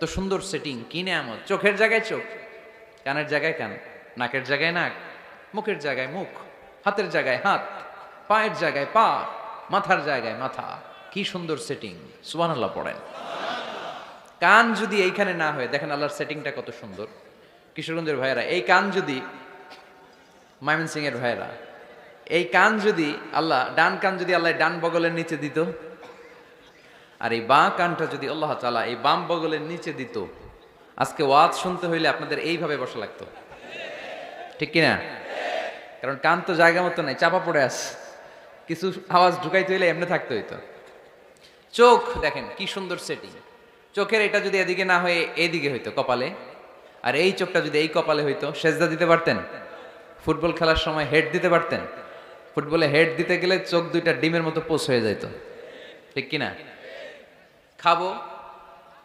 এত সুন্দর সেটিং, কি নেয়ামত! চোখের জায়গায় চোখ, কানের জায়গায় কান, নাকের জায়গায় নাক, মুখের জায়গায় মুখ, হাতের জায়গায় হাত, পায়ের জায়গায় পা, মাথার জায়গায় মাথা। কি সুন্দর সেটিং! সুবহানাল্লাহ পড়েন। কান যদি এইখানে না হয়, দেখেন আল্লাহর সেটিংটা কত সুন্দর। কিশোরগঞ্জের ভাইয়েরা, এই কান যদি, ময়মনসিং এর ভাইয়েরা, এই কান যদি আল্লাহ, ডান কান যদি আল্লাহ ডান বগলের নিচে দিত, আর এই বাঁ কানটা যদি আল্লাহ তাআলা এই বাম বগলের নিচে দিত, আজকে ওয়াজ শুনতে হইলে আপনাদের এইভাবে বসা লাগতো, ঠিক কিনা? কারণ কান তো জায়গা মতো নাই, চাপা পড়ে আছে, কিছু আওয়াজ ঢুকাইতে হইলে এমনি থাকতে হইতো। চোখ দেখেন কি সুন্দর সেটিং। চোখের এটা যদি এদিকে না হয়ে এইদিকে হইতো কপালে, আর এই চোখটা যদি এই কপালে হইতো, সেজদা দিতে পারতেন? ফুটবল খেলার সময় হেড দিতে পারতেন? ফুটবলে হেড দিতে গেলে চোখ দুইটা ডিমের মতো পোষ হয়ে যেত, ঠিক কিনা? খাবো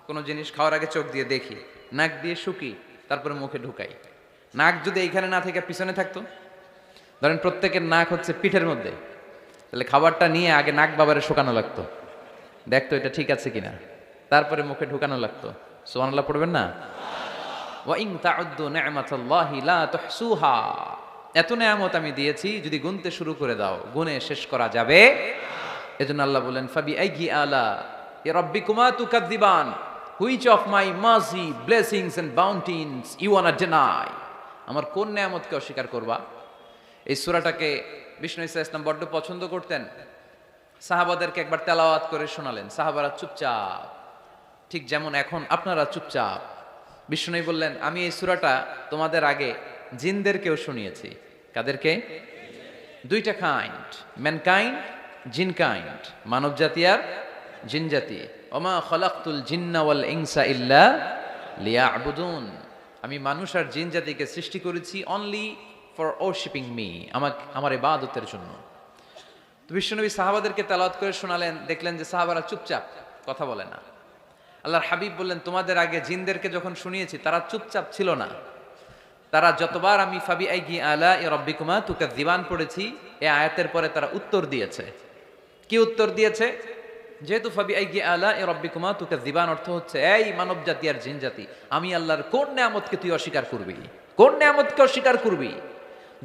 কোনো জিনিস, খাওয়ার আগে চোখ দিয়ে দেখি, নাক দিয়ে শুকি, তারপরে মুখে ঢুকাই। নাক যদি এইখানে না থেকে পিছনে থাকতো, ধরেন প্রত্যেকের নাক হচ্ছে পিঠের মধ্যে, তাহলে খাবারটা নিয়ে আগে নাক বাবারে শোকানো লাগতো, দেখতো এটা ঠিক আছে কিনা, তারপরে মুখে ঢুকানো লাগতো। সুবহানাল্লাহ পড়বেন না? ওয়া ইন তাউদ্দু নি'মাতাল্লাহি লা তুহসুহা। এত নেয়ামত আমি দিয়েছি, যদি গুনতে শুরু করে দাও গুনে শেষ করা যাবে। এজন্য আল্লাহ বলেন, ফাবি আইয়ি আলা রাব্বিকুমা তুকাযযিবান, which of my mercy, blessings and bounties you wanna deny. আমার কোন নেয়ামতকে অস্বীকার করবা? এই সূরাটাকে বিষ্ণু ইসা ইসলাম বড্ড পছন্দ করতেন। সাহাবাদেরকে একবার তেলাওয়াত করে শোনালেন, সাহাবারা চুপচাপ, ঠিক যেমন এখন আপনারা চুপচাপ। বিষ্ণু বললেন, আমি এই সূরাটা তোমাদের আগে জিনদেরকেও শুনিয়েছি। কাদেরকে? দুইটা কাইন্ড, ম্যানকাইন্ড, জিন কাইন্ড, মানব জাতি আর জিন জাতি। ওমা খলাকতুল জিন্না ওয়াল ইনসা ইল্লা লিয়াবুদুন। আমি মানুষ আর জিন জাতিকে সৃষ্টি করেছি অনলি ফর ওরশিপিং মি, আমার ইবাদতের জন্য। তো বিশ্বনবী সাহাবাদেরকে তেলাওয়াত করে শোনালেন, দেখলেন যে সাহাবারা চুপচাপ, কথা বলে না। আল্লাহর হাবিব বললেন, তোমাদের আগে জিনদেরকে যখন শুনিয়েছি তারা চুপচাপ ছিল না, তারা যতবার আমি ফাবি আইয়ি আলা রাব্বিকুমা তুকাযযিবান পড়েছি, এই আয়াতের পরে তারা উত্তর দিয়েছে। কি উত্তর দিয়েছে? যেহেতু ফাবি আইয়ি আলা রাব্বিকুমা তুকাযযিবান অর্থ হচ্ছে, এই মানব জাতি আর জিন জাতি, আমি আল্লাহর কোন নেয়ামতকে তুই অস্বীকার করবি? কোন নেয়ামতকে অস্বীকার করবি?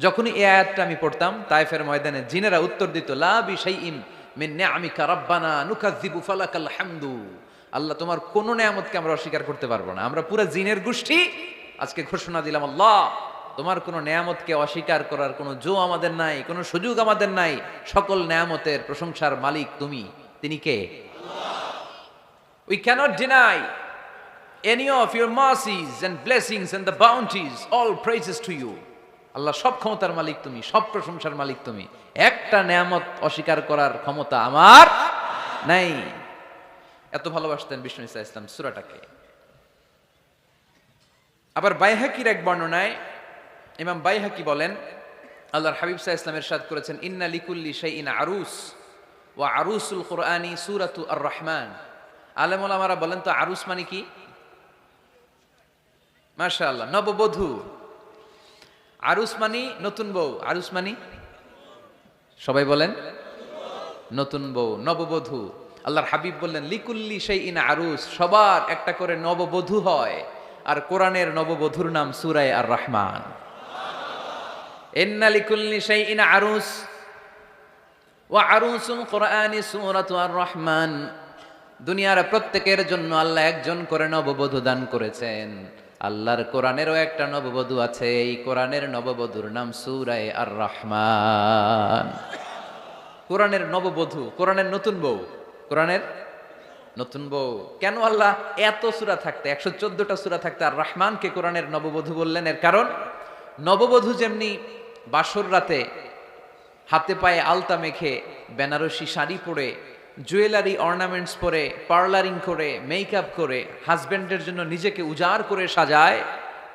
যখনই এই আয়াতটা আমি পড়তাম, তায়েফের ময়দানে জিনেরা উত্তর দিত, লা বিশাইইন মিন নিআমিকা রাব্বানা নুকাযযিবু ফালাকাল হামদু। আল্লাহ, তোমার কোন নেয়ামতকে আমরা অস্বীকার করতে পারবো না। আমরা পুরো জিনের গোষ্ঠী আজকে ঘোষণা দিলাম, আল্লাহ তোমার কোন নেয়ামতকে অস্বীকার করার কোনো জো আমাদের নাই, কোনো সুযোগ আমাদের নাই। সকল নেয়ামতের প্রশংসার মালিক তুমি। তিনি কে? We cannot deny any of your mercies and blessings and the bounties. All praises to you. আল্লাহ, সব ক্ষমতার মালিক তুমি, সব প্রশংসার মালিক তুমি। একটা নেয়ামত অস্বীকার করার ক্ষমতা আমার নাই। এত ভালোবাসতেন বিষ্ণু ইসা ইসলাম সূরাটাকে। আবার বাইহাকির এক বর্ণনায় ইমাম বাইহাকি বলেন, আল্লাহর হাবিব সাল্লাল্লাহু আলাইহি ওয়াসাল্লাম ইরশাদ করেছেন, ইন্না লিকুল্লি শাইইন আরুস ওয়া আরুসুল কুরআনি সূরাতু আর রহমান। আলেম ওলামারা বলেন তো আরুস মানে কি? মাশাআল্লাহ, নববধূ। আরুস মানে নতুন বউ। আরুস মানে সবাই বলেন নতুন বউ, নববধূ। আল্লাহর হাবিব বললেন, লিকুল্লি শাইইন আরুস, সবার একটা করে নববধূ হয়। আর কোরআনের নববধূর নাম সূরা আর রহমান। ইন্না লিকুল্লি শাইইন আরুস ওয়া আরুসুল কুরআনি সূরাতু আর রহমান। দুনিয়ার প্রত্যেকের জন্য আল্লাহ একজন করে নববধূ দান করেছেন। আল্লাহর কোরআনেরও একটা নববধূ আছে, এই কোরআনের নববধূর নাম সূরা আর রহমান। কোরআনের নববধূ, কোরআনের নতুন বউ, কোরআনের নতুন বউ। কেন আল্লাহ এত সূরা থাকতে, 114টা সূরা থাকতে আর রহমানকে কোরআনের নববধূ বললেন? এর কারণ, নববধূ যেমনি বাসর রাতে হাতে পায়ে আলতা মেখে, বেনারসি শাড়ি পরে, জুয়েলারি অর্নামেন্টস পরে, পার্লারিং করে, মেকআপ করে হাজব্যান্ডের জন্য নিজেকে উজাড় করে সাজায়,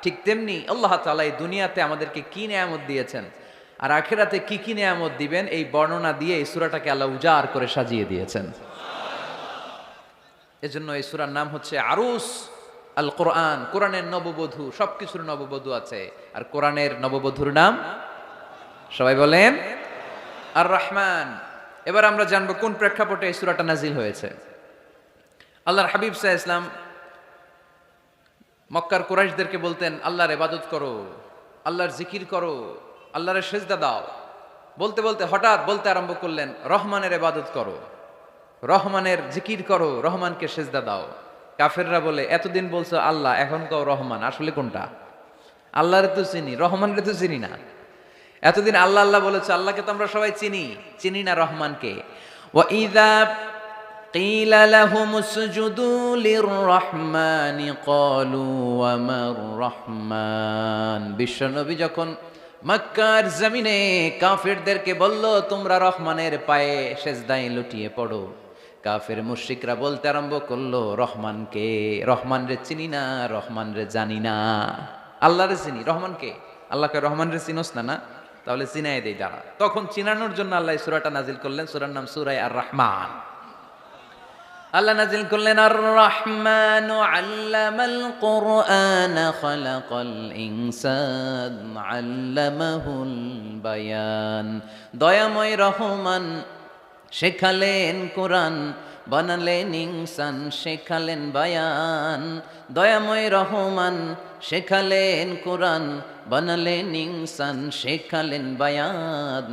ঠিক তেমনি আল্লাহ তাআলা এই দুনিয়াতে আমাদেরকে কি নেয়ামত দিয়েছেন আর আখিরাতে কি কি নেয়ামত দিবেন, এই বর্ণনা দিয়ে এই সূরাটাকে আল্লাহ উজাড় করে সাজিয়ে দিয়েছেন। এজন্য এই সূরার নাম হচ্ছে আরুস আল কোরআন, কোরআনের নববধূ। সবকিছুর নববধূ আছে, আর কোরআনের নববধূর নাম সবাই বলেন আর রহমান। এবার আমরা জানবো কোন প্রেক্ষাপটে এই সূরাটা নাজিল হয়েছে। আল্লাহর হাবিব সাল্লাল্লাহু আলাইহি ওয়াসাল্লাম মক্কার কুরাইশদেরকে বলতেন আল্লাহর ইবাদত করো, আল্লাহর জিকির করো, আল্লাহর সেজদা দাও। বলতে বলতে হঠাৎ বলতে আরম্ভ করলেন রহমানের ইবাদত করো, রহমানের জিকির করো, রহমানকে সেজদা দাও। কাফেররা বলে এতদিন বলছো আল্লাহ, এখন কও রহমান, আসলে কোনটা? আল্লাহরে তো চিনি, রহমানরে তো চিনি না। এতদিন আল্লাহ আল্লাহ বলেছো, আল্লাহকে তো আমরা সবাই চিনি, চিনি না রহমানকে। ওয়া ইযা قيل لهم اسجدوا للرحمن قالوا وما الرحمن। বিশ্বনবী যখন মক্কার জমিনে কাফেরদেরকে বলল তোমরা রহমানের পায়ে সেজদায় লুটিয়ে পড়ো, কাফের মুশরিকরা বলতে আরম্ভ করলো রহমানকে, রহমান রে চিনি না, রহমান রে জানি না। আল্লাহরে চিনি, রহমানকে? আল্লাহকে রহমান রে চিনোস না? না, তাহলে চিনাই দেই দাঁড়া। তখন চিনানোর জন্য আল্লাহ সূরাটা নাজিল করলেন, সূরার নাম সূরা আর রহমান। আল্লাহ নাজিল করলেন আর রহমানু আল্লামাল কুরআন খালাকাল ইনসান আল্লামাহুল বায়ান। দয়াময় রহমান শেখালেন কোরআন, বানালেন ইনসান, শেখালেন বায়ান। দয়াময় রহমান শেখালেন কোরআন, বানালেন ইনসান, শেখালেন বায়ান।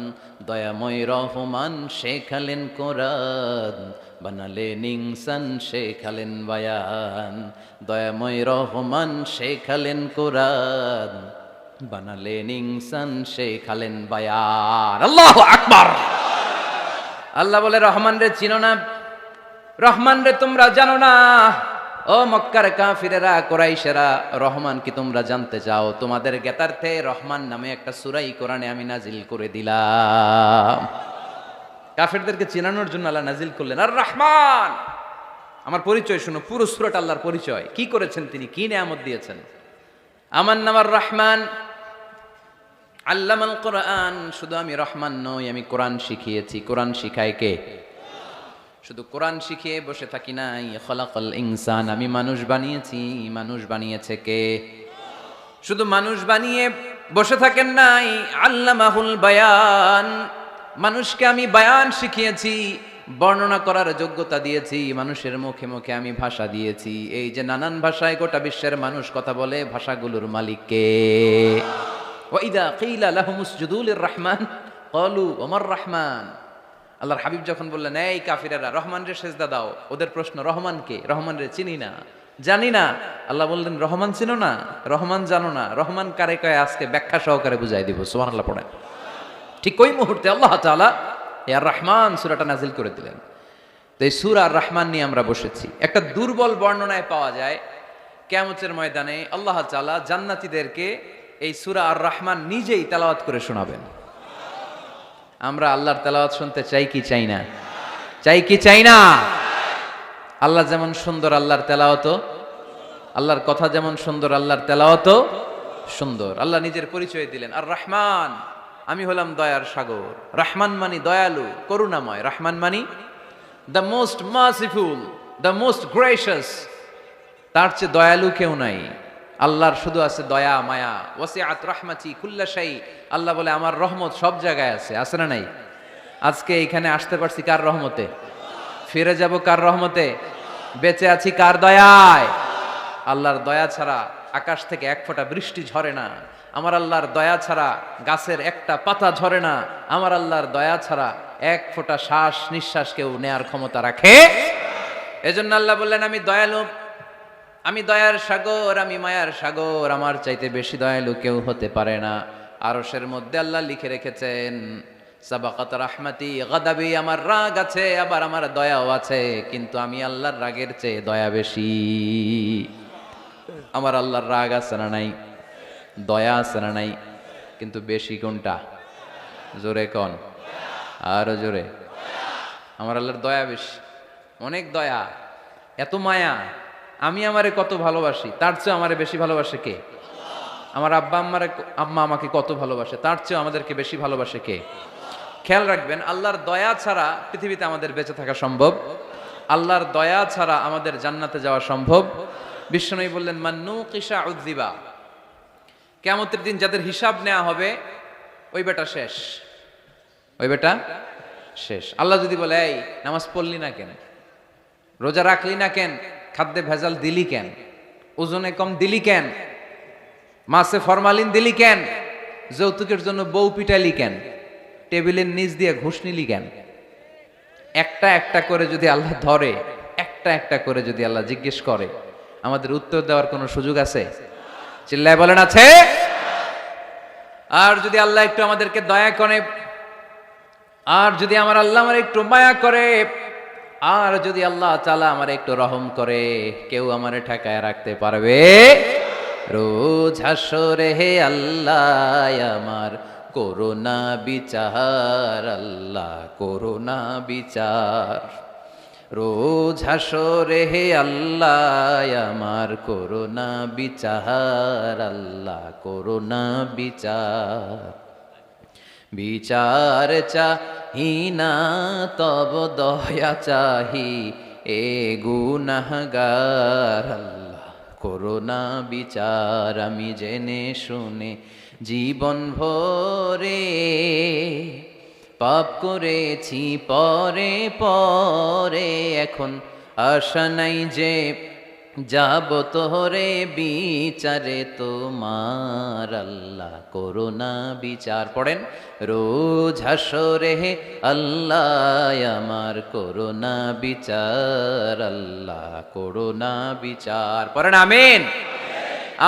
দয়াময় রহমান শেখালেন কোরআন, বানালেন ইনসান, শেখালেন বায়ান। দয়াময় রহমান শেখালেন কোরআন, বানালেন ইনসান, শেখালেন বায়ান। আল্লাহু আকবার। আল্লাহ বলে রহমান রে চিনো না, রহমান রে তোমরা জানো না। ও মক্কার কাফিরেরা, কুরাইশেরা, রহমান কি তোমরা জানতে চাও? তোমাদের জ্ঞাতার্থে রহমান নামে একটা সূরাই কোরআনে আমি নাজিল করে দিলাম। কাফেরদেরকে চিনানোর জন্য আল্লাহ নাজিল করলেন আর রহমান। আমার পরিচয় শুনো, পুরো সূরাটা আল্লাহর পরিচয়, কি করেছেন তিনি, কি নিয়ামত দিয়েছেন। আমার নাম আর রহমান, আল্লামাল কোরআন। শুধু আমি রহমান নই, আমি কোরআন শিখিয়েছি। কোরআন শিখায় কে? শুধু কোরআন শিখিয়ে বসে থাকি নাই। খলাকাল ইনসান, আমি মানুষ বানিয়েছি। মানুষ বানিয়েছে কে? শুধু মানুষ বানিয়ে বসে থাকেন নাই, আল্লামাহুল বায়ান। মানুষকে আমি বায়ান শিখিয়েছি, বর্ণনা করার যোগ্যতা দিয়েছি। মানুষের মুখে মুখে আমি ভাষা দিয়েছি। এই যে নানান ভাষায় গোটা বিশ্বের মানুষ কথা বলে, ভাষাগুলোর মালিক কে? ওয়া ইযা কিলা লাহুম উসজুদু লির-রাহমান ক্বালু ওমার রাহমান। আল্লাহর হাবিব যখন বললেন এই কাফিরেরা রহমান রে সেজদা দাও, ওদের প্রশ্ন রহমান কে? রহমান রে চিনি না, জানি না। আল্লাহ বললেন রহমান চিনো না, রহমান জানো না, রহমান কারে কয় আজকে ব্যাখ্যা সহকারে বুঝাই দিব। সুবহানাল্লাহ পড়েন। ঠিক ওই মুহূর্তে আল্লাহ তাআলা ইয়া রহমান সূরাটা নাজিল করে দিলেন। তো এই সূরা আর রহমান নিয়ে আমরা বসেছি। একটা দুর্বল বর্ণনায় পাওয়া যায় কিয়ামতের ময়দানে আল্লাহ তাআলা জান্নাতীদেরকে এই সূরা আর রহমান নিজেই তেলাওয়াত করে শোনাবেন। আমরা আল্লাহর তেলাওয়াত শুনতে চাই কি চাই না? চাই কি চাই না? আল্লাহ যেমন সুন্দর, আল্লাহর তেলাওয়াতও, আল্লাহর কথা যেমন সুন্দর, আল্লাহর তেলাওয়াতও সুন্দর। আল্লাহ নিজের পরিচয় দিলেন আর রহমান, আমি হলাম দয়ার সাগর। রহমান মানি দয়ালু, করুণাময়। রহমান মানি the most merciful, the most gracious. তার চেয়ে দয়ালু কেউ নাই। আল্লাহর শুধু আছে দয়া মায়া। ওয়াসিআত রাহমাতি কুল্লা শাই। আল্লাহ বলে আমার রহমত সব জায়গায় আছে। আছে না নাই? আজকে এখানে আসতে পারছি কার রহমতে? ফিরে যাব কার রহমতে? বেঁচে আছি কার দয়ায়? আল্লাহর দয়া ছাড়া আকাশ থেকে এক ফোঁটা বৃষ্টি ঝরে না। আমার আল্লাহর দয়া ছাড়া গাছের একটা পাতা ঝরে না। আমার আল্লাহর দয়া ছাড়া এক ফোঁটা শ্বাস নিঃশ্বাস কেউ নেয়ার ক্ষমতা রাখে। এজন্য আল্লাহ বললেন আমি দয়ালু, আমি দয়ার সাগর, আমি মায়ার সাগর। আমার চাইতে বেশি দয়ালু কেউ হতে পারে না। আরশের মধ্যে আল্লাহ লিখে রেখেছেন সাবাকাত রাহমাতি গাদাবি। আমার রাগ আছে, আবার আমার দয়াও আছে, কিন্তু আমি আল্লাহর রাগের চেয়ে দয়া বেশি। আমার আল্লাহর রাগ আছে না নাই? দয়া আছে না নাই? কিন্তু বেশি কোনটা? জোরে কোন? আরো জোরে। আমার আল্লাহর দয়া বেশি, অনেক দয়া, এত মায়া। আমি আমারে কত ভালোবাসি, তার চেয়ে আমারে বেশি ভালোবাসে কে? আমার আম্মা আমাকে কত ভালোবাসে, তার চেয়ে আমাদেরকে বেশি ভালোবাসে কে? খেয়াল রাখবেন, আল্লাহর দয়া ছাড়া পৃথিবীতে আমাদের বেঁচে থাকা সম্ভব। আল্লাহর দয়া ছাড়া আমাদের জান্নাতে যাওয়া সম্ভব। বিশ্বনবী বললেন মান্নু কিসা উযিবা। কিয়ামতের দিন যাদের হিসাব নেওয়া হবে, ওই বেটা শেষ, ওই বেটা শেষ। আল্লাহ যদি বলে এই নামাজ পড়লি না কেন, রোজা রাখলি না কেন, খাদ্যে ভেজাল দিলি কেন, ওজনে কম দিলি কেন? মাছে ফরমালিন দিলি কেন? যৌতুকের জন্য বউ পিটালি কেন? টেবিলের নিচ দিয়ে ঘুষ নিলি কেন? একটা একটা করে যদি আল্লাহ ধরে, একটা একটা করে যদি আল্লাহ জিজ্ঞেস করে, আমাদের উত্তর দেওয়ার কোনো সুযোগ আছে? চিল্লায় বলেন আছে? আর যদি আল্লাহ একটু আমাদেরকে দয়া করে, আর যদি আমার আল্লাহ আমার একটু মায়া করে, আর যদি আল্লাহ তাআলা আমার একটু রহম করে, কেউ আমারে ঠেকায় রাখতে পারবে? রোজ হাসরে হে আল্লাহ আমার করোনা বিচার, আল্লাহ করোনা বিচার। রোজ হাসরে হে আল্লাহ আমার করোনা বিচার, আল্লাহ করোনা বিচার। বিচার চাহি না তব দয়া চাহি, এ গুনাহগার, আল্লাহ করোনা বিচার। আমি জেনে শুনে জীবন ভরে পাপ করেছি পরে পরে, এখন আশা নাই যে যাব তোরে বিচারে তোমার, আল্লাহ করোনা বিচার। পড়েন, রোজ হাসরে হে আল্লাহ আমার করোনা বিচার, আল্লাহ করোনা বিচার। পড়েন আমিন।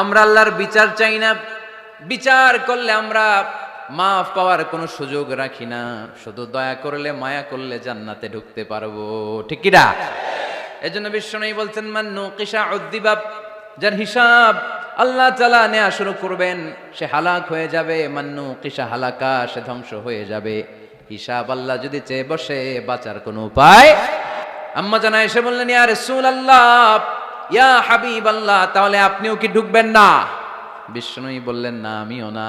আমরা আল্লাহর বিচার চাই না। বিচার করলে আমরা মাফ পাওয়ার কোনো সুযোগ রাখি না। শুধু দয়া করলে, মায়া করলে জান্নাতে ঢুকতে পারবো। ঠিক কি না? এজন্য বিশ্বনবী বলছেন, মান নুকিশা উযযিবা, যার হিসাব আল্লাহ তাআলা নেওয়া শুরু করবেন সে হালাক হয়ে যাবে। মান নুকিশা হালাকা, সে ধ্বংস হয়ে যাবে। হিসাব আল্লাহ যদি চেয়ে বসে, বাঁচার কোনো উপায়। আম্মা জানা এসে বললেন, ইয়া রাসূলুল্লাহ, ইয়া হাবিবাল্লাহ, তাহলে আপনিও কি ঢুকবেন না? বিশ্বনবী বললেন, না আমিও না।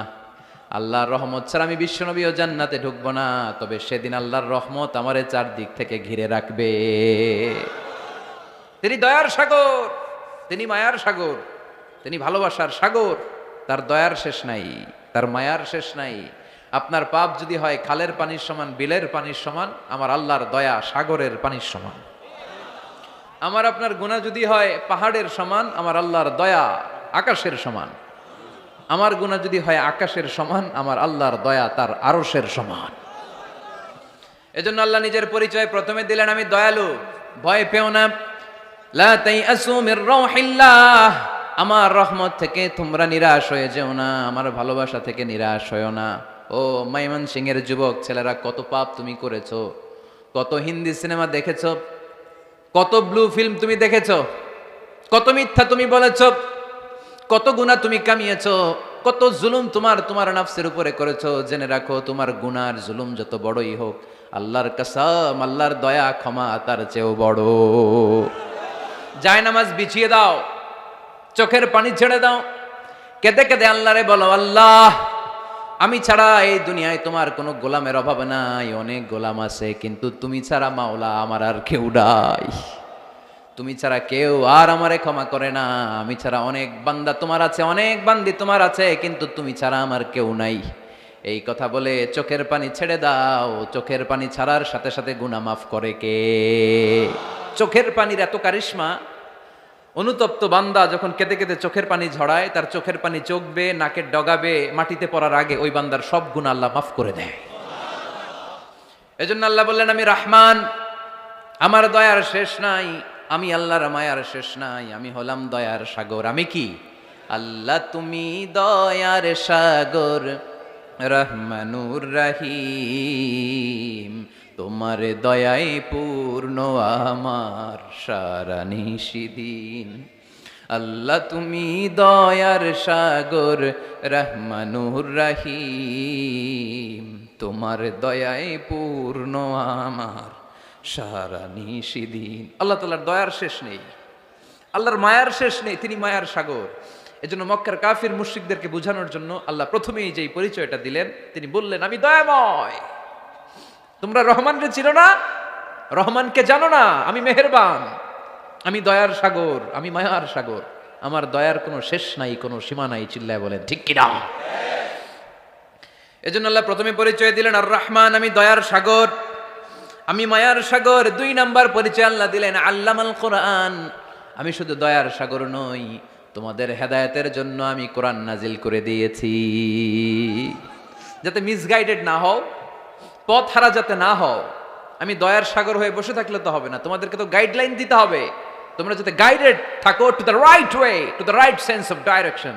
আল্লাহর রহমত ছাড়া আমি বিশ্বনবীও জান্নাতে ঢুকবো না। তবে সেদিন আল্লাহর রহমত আমারে চারদিক থেকে ঘিরে রাখবে। তিনি দয়ার সাগর, তিনি মায়ার সাগর, তিনি ভালোবাসার সাগর। তার দয়ার শেষ নাই, তার মায়ার শেষ নাই। আপনার পাপ যদি হয় খালের পানির সমান, বিলের পানির সমান, আমার আল্লাহর দয়া সাগরের পানির সমান। আমার আপনার গুনাহ যদি হয় পাহাড়ের সমান, আমার আল্লাহর দয়া আকাশের সমান। আমার গুনাহ যদি হয় আকাশের সমান, আমার আল্লাহর দয়া তার আরশের সমান। এজন্য আল্লাহ নিজের পরিচয় প্রথমে দিলেন, আমি দয়ালু, ভয় পেও না। লা তাইআসু মির রাউহিল্লাহ, আমার রহমত থেকে তোমরা নিরাশ হয়ে যেও না, আমার ভালোবাসা থেকে নিরাশ হয়েও না। ও ময়মনসিংহের যুবক ছেলেরা, কত পাপ তুমি করেছো, কত হিন্দি সিনেমা দেখেছো, কত ব্লু ফিল্ম তুমি দেখেছো, কত মিথ্যা তুমি বলেছো, কত গুনাহ তুমি কামিয়েছো, কত জুলুম তোমার নফসের উপরে করেছো। জেনে রাখো, তোমার গুনার জুলুম যত বড়ই হোক, আল্লাহর কসম, আল্লাহর দয়া ক্ষমা তার চেয়েও বড়। জায়নামাজ বিছিয়ে দাও, চোখের পানি ছেড়ে দাও, কেঁদে কেঁদে আল্লাহরে বলো, আল্লাহ আমি ছাড়া এই দুনিয়ায় তোমার কোনো গোলামের অভাব নাই। অনেক গোলাম আছে, কিন্তু তুমি ছাড়া মাওলা আমার আর কেউ নাই। তুমি ছাড়া কেউ আর আমারে ক্ষমা করে না। আমি ছাড়া অনেক বান্দা তোমার আছে, অনেক বান্দি তোমার আছে, কিন্তু তুমি ছাড়া আমার কেউ নাই। এই কথা বলে চোখের পানি ছেড়ে দাও। চোখের পানি ছাড়ার সাথে সাথে গুনাহ মাফ করে কে? চোখের পানির এত কারিশমা, অনুতপ্ত বান্দা যখন কেঁদে কেঁদে চোখের পানি ঝরায়, তার চোখের পানি চোখবে, নাকের ডগাবে, মাটিতে পড়ার আগে ওই বান্দার সব গুনাহ আল্লাহ মাফ করে দেয়। এজন্য আল্লাহ বললেন, আমি রহমান, আমার দয়ার শেষ নাই। আমি আল্লাহর মায়ার শেষ নাই। আমি হলাম দয়ার সাগর। আমি কি? আল্লাহ তুমি দয়ার সাগর, রহমানুর রহিম, তোমার দয়ায় পূর্ণ আমার সারা নিশিদিন। আল্লাহ তুমি দয়ার সাগর, রহমানুর রহিম, তোমার দয়ায় পূর্ণ আমার সারা নিশিদিন। আল্লাহ তাআলার দয়ার শেষ নেই, আল্লাহর মায়ার শেষ নেই, তিনি মায়ার সাগর। এজন্য মক্কার কাফির মুশরিকদেরকে বোঝানোর জন্য আল্লাহ প্রথমেই যেই পরিচয়টা দিলেন, তিনি বললেন, আমি দয়াময়। তোমরা রহমানকে চিনো না, রহমানকে জানো না, আমি মেহেরবান, আমি দয়ার সাগর, আমি মায়ার সাগর। আমার দয়ার কোনো শেষ নাই, কোনো সীমা নাই। চিল্লায় বলেন ঠিক কিনা? এজন্য আল্লাহ প্রথমে পরিচয় দিলেন আর রহমান, আমি দয়ার সাগর, আমি মায়ার সাগর। ২ নাম্বার পরিচয় আল্লাহ দিলেন আল্লামাল কোরআন, আমি শুধু দয়ার সাগর নই, তোমাদের হেদায়েতের জন্য আমি কোরআন নাজিল করে দিয়েছি, যাতে মিসগাইডেড না হও, পথ হারা যাতে না হও। আমি দয়ার সাগর হয়ে বসে থাকলে তো হবে না, তোমাদেরকে তো গাইডলাইন দিতে হবে, তোমরা যাতে গাইডেড থাকো to the right way, to the right sense of direction.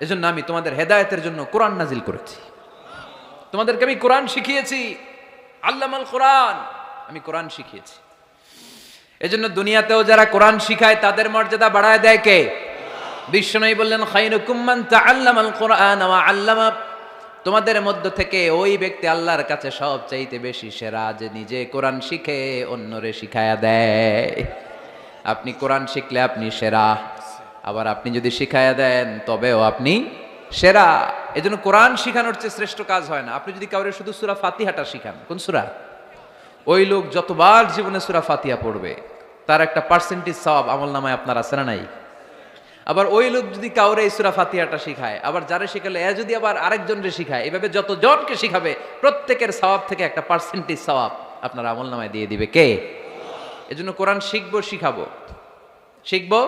এজন্য আমি তোমাদের হেদায়েতের জন্য কোরআন নাজিল করেছি, তোমাদেরকে আমি কোরআন শিখিয়েছি। আল্লামাল কোরআন, আমি কোরআন শিখিয়েছি। এজন্য দুনিয়াতেও যারা কোরআন শিখায় তাদের মর্যাদা বাড়ায় দেয় কে? বিশ্বনবী বললেন, খায়রুকুম মান তাআল্লামাল কোরআন ওয়া আল্লামা। তোমাদের মধ্য থেকে ওই ব্যক্তি আল্লাহর কাছে সবচাইতে বেশি সেরা, যে নিজে কোরআন শিখে অন্যরে শিখায়া দেয়। আপনি কোরআন শিখলে আপনি সেরা, আবার আপনি যদি শিখায়া দেন তবেও আপনি সেরা। এজন্য কোরআন শিখানোর চেয়ে শ্রেষ্ঠ কাজ হয় না। আপনি যদি কাউরে শুধু সূরা ফাতিহাটা শিখান, কোন সূরা, ওই লোক যতবার জীবনে সূরা ফাতিহা পড়বে তার একটা পার্সেন্টেজ সওয়াব আমলনামায় আপনার আছে না নাই? আবার ওই লোক যদি কাউরে এই সূরা ফাতিহাটা শিখায়, আবার যারা শিখালে এ যদি আবার আরেকজনরে শিখায়, এভাবে যতজনকে শিখাবে প্রত্যেকের সওয়াব থেকে একটা পার্সেন্টেজ সওয়াব আপনার আমলনামায় দিয়ে দিবে কে? এজন্য কোরআন শিখবো, শিখাবো, শিখবো,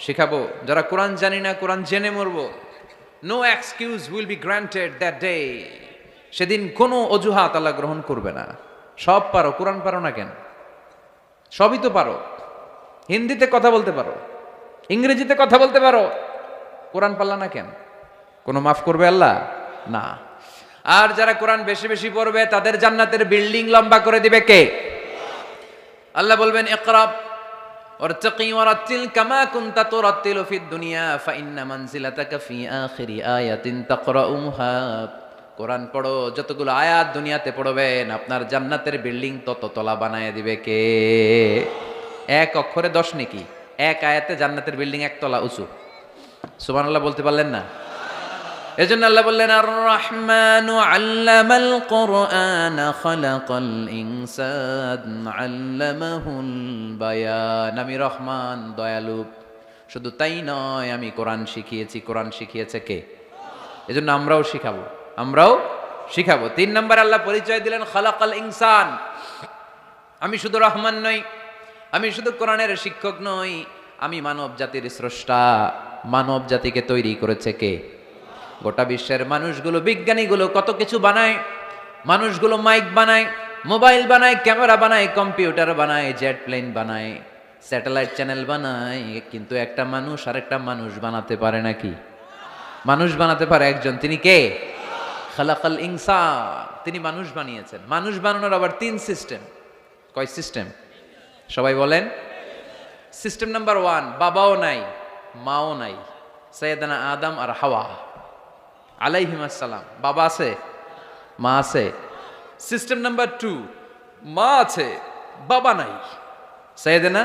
শিখাবো। যারা কোরআন জানি না, কোরআন জেনে মরবো। No excuse will be granted that day. সেদিন কোনো অজুহাত আল্লাহ গ্রহণ করবে না। সব পারো, কোরআন পারো না কেন? সবই তো পারো। হিন্দিতে কথা বলতে পারো, ইংরেজিতে কথা বলতে পারো, কোরআন পারলা না কেন? কোনো মাফ করবে আল্লাহ? না। আর যারা কোরআন বেশি বেশি পড়বে তাদের জান্নাতের বিল্ডিং লম্বা করে দিবে কে? আল্লাহ বলবেন, ইকরা ওয়ারতাকি ওয়ারাতিল কামা কুনতা তুরাতিলু ফিদ দুনিয়া ফাইন্না মানজিলাতাকা ফি আখিরি আয়াতিন তাকরাউহা। কোরআন পড়ো, যতগুলো আয়াত দুনিয়াতে পড়বেন আপনার জান্নাতের বিল্ডিং তত তলা বানায় দিবে কে? এক অক্ষরে 10 নেকি, এক আয়াতে জান্নাতের বিল্ডিং এক তলা উঁচু। সুবহানাল্লাহ বলতে পারলেন না? এজন্য আল্লাহ বললেন, আর রহমানু আল্লামাল কোরআন খালাকাল ইনসান আল্লামাহুল বায়ান। আমি রহমান, দয়ালু। শুধু তাই নয়, আমি কোরআন শিখিয়েছি। কোরআন শিখিয়েছে কে? এজন্য আমরাও শিখাবো, আমরাও শিখাবো। 3 নম্বর আল্লাহ পরিচয় দিলেন, খালাকাল ইনসান। আমি শুধু রহমান নই, আমি শুধু কোরআনের শিক্ষক নই, আমি মানব জাতির স্রষ্টা। মানব জাতিকে তৈরি করেছে কে? গোটা বিশ্বের মানুষগুলো, বিজ্ঞানীগুলো কত কিছু বানায়। মানুষগুলো মাইক বানায়, মোবাইল বানায়, ক্যামেরা বানায়, কম্পিউটার বানায়, জেট প্লেন বানায়, স্যাটেলাইট চ্যানেল বানায়, কিন্তু একটা মানুষ আর একটা মানুষ বানাতে পারে নাকি? মানুষ বানাতে পারে একজন, তিনি কে? খালাকাল ইনসান, তিনি মানুষ বানিয়েছেন। মানুষ বানানোর আবার 3 সিস্টেম। কয় সিস্টেম? সবাই বলেন। সিস্টেম নাম্বার 1, বাবাও নাই, মাও নাই, সাইয়েদানা আদম আর হাওয়া আলাইহিমাস সালাম। বাবা আছে, মা আছে। সিস্টেম নাম্বার 2, মা আছে, বাবা নাই, সাইয়েদানা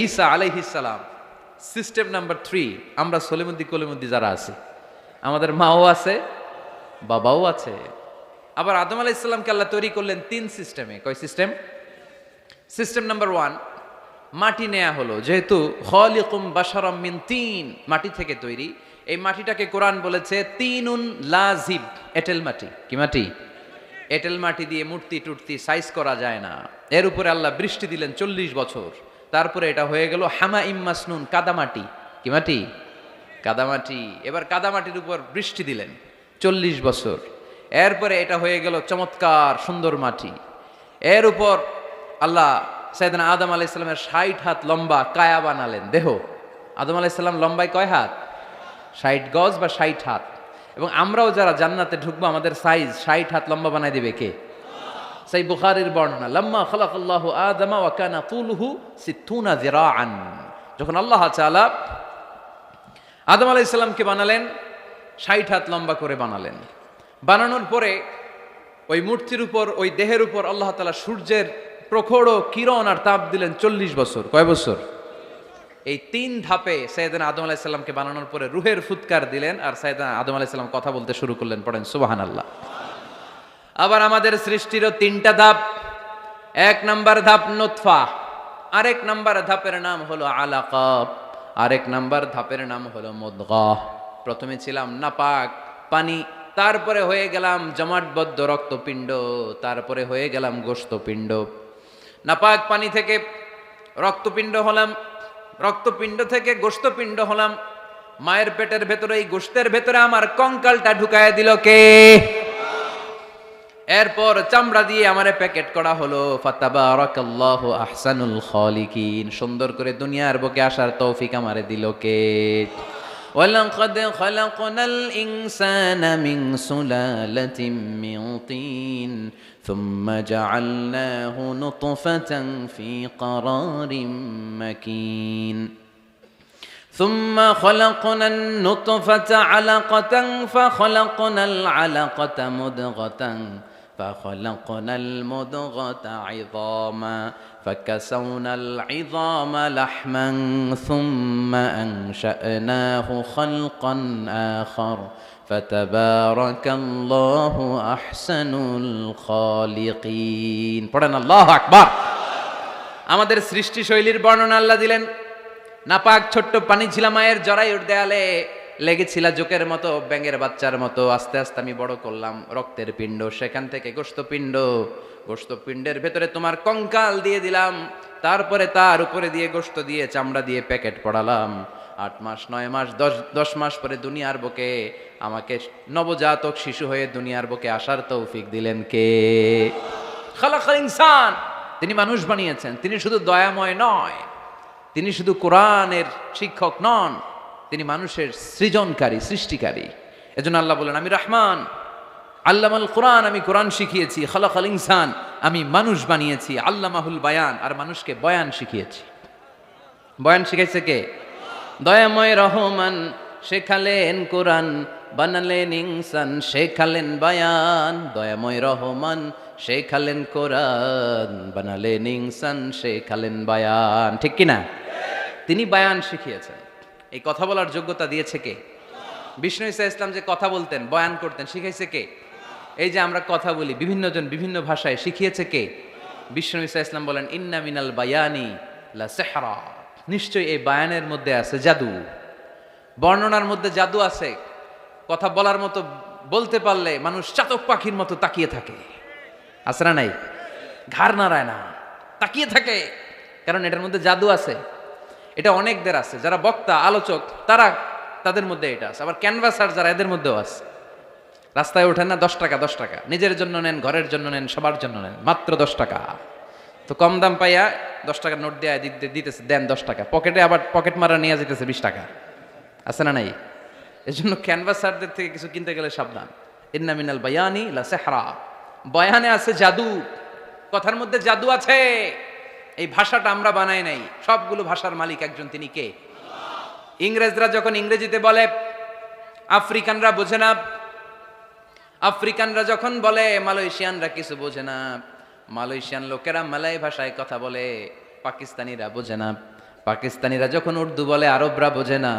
ঈসা আলাইহিস সালাম। সিস্টেম নাম্বার 3, আমরা সলিমুদ্দি কলিমুদ্দি যারা আছে, আমাদের মাও আছে, বাবাও আছে। আবার আদম আলাইহিস সালামকে আল্লাহ তৈরি করলেন 3 সিস্টেমে। কয় সিস্টেম? সিস্টেম নাম্বার 1, মাটি নেয়া হলো, যেহেতু খালিকুম বাশারাম মিন তিন, মাটি থেকে তৈরি। এই মাটিটাকে কোরআন বলেছে তিনুন লাজিব, এঁটেল মাটি। কি মাটি? এঁটেল মাটি দিয়ে মূর্তি টুর্তি সাইজ করা যায় না। এর উপরে আল্লাহ বৃষ্টি দিলেন 40 বছর, তারপরে এটা হয়ে গেল হামা ইম্মাসনুন, কাদামাটি। কি মাটি? কাদামাটি। এবার কাদামাটির উপর বৃষ্টি দিলেন 40 বছর, এরপরে এটা হয়ে গেল চমৎকার সুন্দর মাটি। এর উপর আল্লাহ সাইয়েদনা আদম আলাইহিস সালামের 60 হাত লম্বা কায়া বানালেন, দেহ। আদম আলাইহিস সালাম লম্বায় কয় হাত? 60 গজ বা 60 হাত। এবং আমরাও যারা জান্নাতে ঢুকবো আমাদের সাইজ 60 হাত লম্বা বানায় দিবে কে? সেই বুখারীর বর্ণনা, লাম্মা খালাকাল্লাহু আদম ওয়া কানা তুলুহু 60 যিরাআন। যখন আল্লাহ তাআলা আদম আলাইহিস সালামকে বানালেন 60 হাত লম্বা করে বানালেন। বানানোর পরে ওই মূর্তির উপর, ওই দেহের উপর আল্লাহ তাআলা সূর্যের প্রখর কিরণ আর তাপ দিলেন 40 বছর। কয় বছর? এই 3 ধাপে সাইয়েদনা আদম আলাইহিস সালামকে বানানোর পরে রুহের ফুৎকার দিলেন, আর সাইয়েদনা আদম আলাইহিস সালাম কথা বলতে শুরু করলেন। পড়েন সুবহানাল্লাহ। আবার আমাদের সৃষ্টিরও 3টা ধাপ। 1 নাম্বার ধাপ নুতফা, আরেক নাম্বার ধাপের নাম হলো আলাকা, আরেক নাম্বার ধাপের নাম হলো মুদগাহ। প্রথমে ছিলাম নাপাক পানি, তারপরে হয়ে গেলাম জমাটবদ্ধ রক্তপিণ্ড, তারপরে হয়ে গেলাম গোশতপিণ্ড। নাপাক পানি থেকে রক্তপিণ্ড হলাম, রক্তপিণ্ড থেকে গোশতপিণ্ড হলাম, মায়ের পেটের ভেতরে এই গোশতের ভেতরে আমার কঙ্কালটা ঢুকায় দিল কে? এরপর চামড়া দিয়ে আমারে প্যাকেট করা হলো। ফাতাবারাকাল্লাহু আহসানুল খালিকিন, সুন্দর করে দুনিয়ার বুকে আসার তৌফিক আমারে দিল কে? ওয়ালাকাদ খালাকনাল ইনসানা মিন সুলালাতিন মিন তিন সুম্মা জাআলনাহু নুতফাতান ফি ক্বারারিন মাকিন ثم خلقنا النطفة علقة فخلقنا العلقة مضغة فخلقنا المضغة عظاما فكسونا العظام لحما ثم أنشأناه خلقا آخر فتبارك الله أحسن الخالقين পড়েন আল্লাহু আকবার। আমাদের সৃষ্টি শৈলীর বর্ণনা আল্লাহ দিলেন। নাপাক ছোট্ট পানি ছিল মায়ের জরায়ুর দেয়ালে, লেগেছিল জোকের মতো, ব্যাঙের বাচ্চার মতো। আস্তে আস্তে আমি বড় করলাম রক্তের পিণ্ড, সেখান থেকে গোশতপিণ্ড, গোশতপিণ্ডের ভেতরে তোমার কঙ্কাল দিয়ে দিলাম, তারপরে তার উপরে দিয়ে গোশত দিয়ে চামড়া দিয়ে প্যাকেট পড়ালাম। 8 মাস 9 মাস 10 মাস পরে দুনিয়ার বুকে আমাকে নবজাতক শিশু হয়ে দুনিয়ার বুকে আসার তৌফিক দিলেন কে? খালাকাল ইনসান, তিনি মানুষ বানিয়েছেন। তিনি শুধু দয়াময় নয়, তিনি শুধু কোরআনের শিক্ষক নন, তিনি মানুষের সৃজনকারী, সৃষ্টিকারী। এজন্য আল্লাহ বলেন, আমি রহমান, আল্লামাল কোরআন, আমি কোরআন শিখিয়েছি। খালাকাল ইনসান, আমি মানুষ বানিয়েছি। আল্লামাহুল বায়ান, আর মানুষকে বয়ান শিখিয়েছি। বয়ান শিখাইছে কে? দয়াময় রহমান শেখালেন কোরআন, বানালেন ইনসান, শেখালেন বায়ান। দয়াময় রহমান শেখালেন কোরআন, বানালেন ইনসান, শেখালেন বায়ান। ঠিক কিনা? তিনি বায়ান শিখিয়েছেন। এই কথা বলার যোগ্যতা দিয়েছে কে? বিষ্ণু ঈসা ইসলাম যে কথা বলতেন, বয়ান করতেন, শিখাইছে কে? এই যে আমরা কথা বলি বিভিন্ন জন বিভিন্ন ভাষায়, শিখিয়েছে কে? বিষ্ণু ঈসা ইসলাম বলেন, ইন্না মিনাল বায়ানি লা সিহরা, নিশ্চয়ই এই বায়ানের মধ্যে আছে জাদু, বর্ণনার মধ্যে জাদু আছে। কথা বলার মতো, বলতে পারলে মানুষ চাতক পাখির মতো তাকিয়ে থাকে, আছে না নাই? ঘাড় নাড়ায় না, তাকিয়ে থাকে, কারণ এটার মধ্যে জাদু আছে। এটা অনেকদের আছে, যারা বক্তা আলোচক তারা, তাদের মধ্যে এটা আছে। আবার ক্যানভাসার যারা, এদের মধ্যেও আছে। রাস্তায় ওঠেন না 10 টাকা 10 টাকা, নিজের জন্য নেন, ঘরের জন্য নেন, সবার জন্য নেন, মাত্র 10 টাকা। তো কম দাম পাইয়া 10 টাকার নোট দেয়া দিতেছে, দেন 10 টাকা, পকেটে আবার পকেট মারা নিয়ে যেতেছে 20 টাকা, আছে না নাই? এই জন্য ক্যানভাসারদের থেকে কিছু কিনতে গেলে সাবধান। ইন্না মিনাল বায়ানি লা সিহরা, বয়ানে আছে জাদু, কথার মধ্যে জাদু আছে। এই ভাষাটা আমরা বানাই নাই, সবগুলো ভাষার মালিক একজন, তিনি কে? ইংরেজরা যখন ইংরেজিতে বলে আফ্রিকানরা বোঝে না, আফ্রিকানরা যখন বলে মালয়েশিয়ানরা কিছু বোঝে না, মালয়েশিয়ান লোকেরা মালয় ভাষায় কথা বলে, পাকিস্তানিরা বোঝে না, পাকিস্তানিরা যখন উর্দু বলে আরবরা বোঝে না,